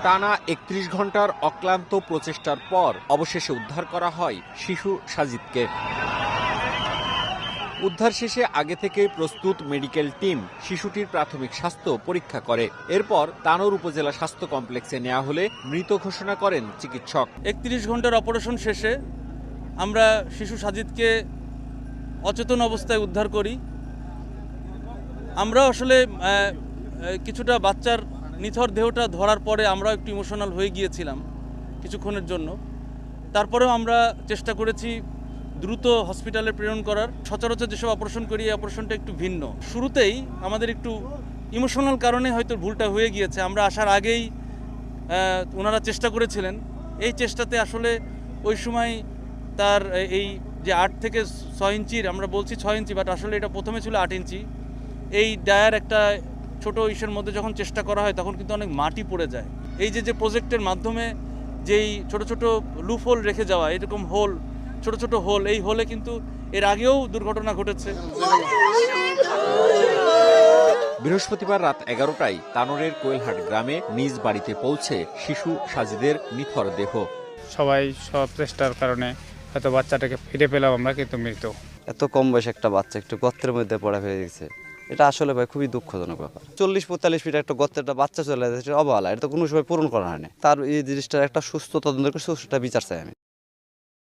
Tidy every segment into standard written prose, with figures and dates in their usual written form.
টানা ৩১ ঘন্টার অক্লান্ত প্রচেষ্টার পর অবশেষে উদ্ধার করা হয় শিশু সাজিদকে। উদ্ধার শেষে আগে থেকেই প্রস্তুত মেডিকেল টিম শিশুটির প্রাথমিক স্বাস্থ্য পরীক্ষা করে। এরপর তানোর উপজেলা স্বাস্থ্য কমপ্লেক্সে নেওয়া হলে মৃত ঘোষণা করেন চিকিৎসক। ৩১ ঘন্টার অপারেশন শেষে আমরা শিশু সাজিদকে অচেতন অবস্থায় উদ্ধার করি। আমরা আসলে কিছুটা বাচ্চার নিথর দেহটা ধরার পরে আমরা একটু ইমোশনাল হয়ে গিয়েছিলাম কিছুক্ষণের জন্য। তারপরেও আমরা চেষ্টা করেছি দ্রুত হসপিটালে প্রেরণ করার। সচরাচর যেসব অপারেশন করি এই অপারেশনটা একটু ভিন্ন। শুরুতেই আমাদের একটু ইমোশনাল কারণে হয়তো ভুলটা হয়ে গিয়েছে। আমরা আসার আগেই ওনারা চেষ্টা করেছিলেন। এই চেষ্টাতে আসলে ওই সময় তার এই যে 8 থেকে 6 ইঞ্চির, আমরা বলছি 6 ইঞ্চি, বাট আসলে এটা প্রথমে ছিল 8 ইঞ্চি। এই ডায়ার একটা ছোট ইসের মধ্যে যখন চেষ্টা করা হয় তখন কিন্তু অনেক মাটি পড়ে যায়। এই যে প্রজেক্টের মাধ্যমে যেই ছোট ছোট লুপ হোল রেখে যাওয়া, এরকম হোল, ছোট ছোট হোল, এই হোলে কিন্তু এর আগেও দুর্ঘটনা ঘটেছে। বৃহস্পতিবার রাত 11টায় তানোরের কোয়েলহাট গ্রামে নিজ বাড়িতে পৌঁছে শিশু সাজিদের নিথর দেহ। সব চেষ্টার কারণে হয়তো বাচ্চাটাকে ফিরে পেলাম আমরা, কিন্তু মৃত। এত কম বয়স একটা বাচ্চা একটু গর্তের মধ্যে পড়া হয়ে গেছে, এটা আসলে ভাই খুবই দুঃখজনক ব্যাপার। 40-45 ফিট একটা গর্তের একটা বাচ্চা চলে যাচ্ছে, অবহেলা, এটা তো কোনো সময় পূরণ করা হয়নি। তার এই জিনিসটার একটা সুস্থ তদন্ত করে সুস্থ বিচার চাই আমি।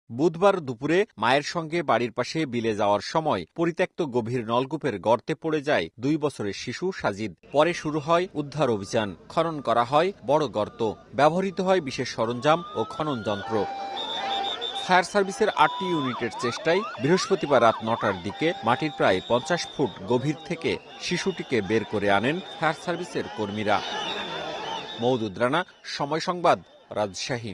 বুধবার দুপুরে মায়ের সঙ্গে বাড়ির পাশে বিলে যাওয়ার সময় পরিত্যক্ত গভীর নলকূপের গর্তে পড়ে যায় 2 বছরের শিশু সাজিদ। পরে শুরু হয় উদ্ধার অভিযান। খনন করা হয় বড় গর্ত, ব্যবহৃত হয় বিশেষ সরঞ্জাম ও খনন যন্ত্র। ফায়ার সার্ভিসের 8টি ইউনিটের চেষ্টায় বৃহস্পতিবার রাত 9টার দিকে মাটির প্রায় 50 ফুট গভীর থেকে শিশুটিকে বের করে আনেন ফায়ার সার্ভিসের কর্মীরা। মওদুদ রানা, সময় সংবাদ, রাজশাহী।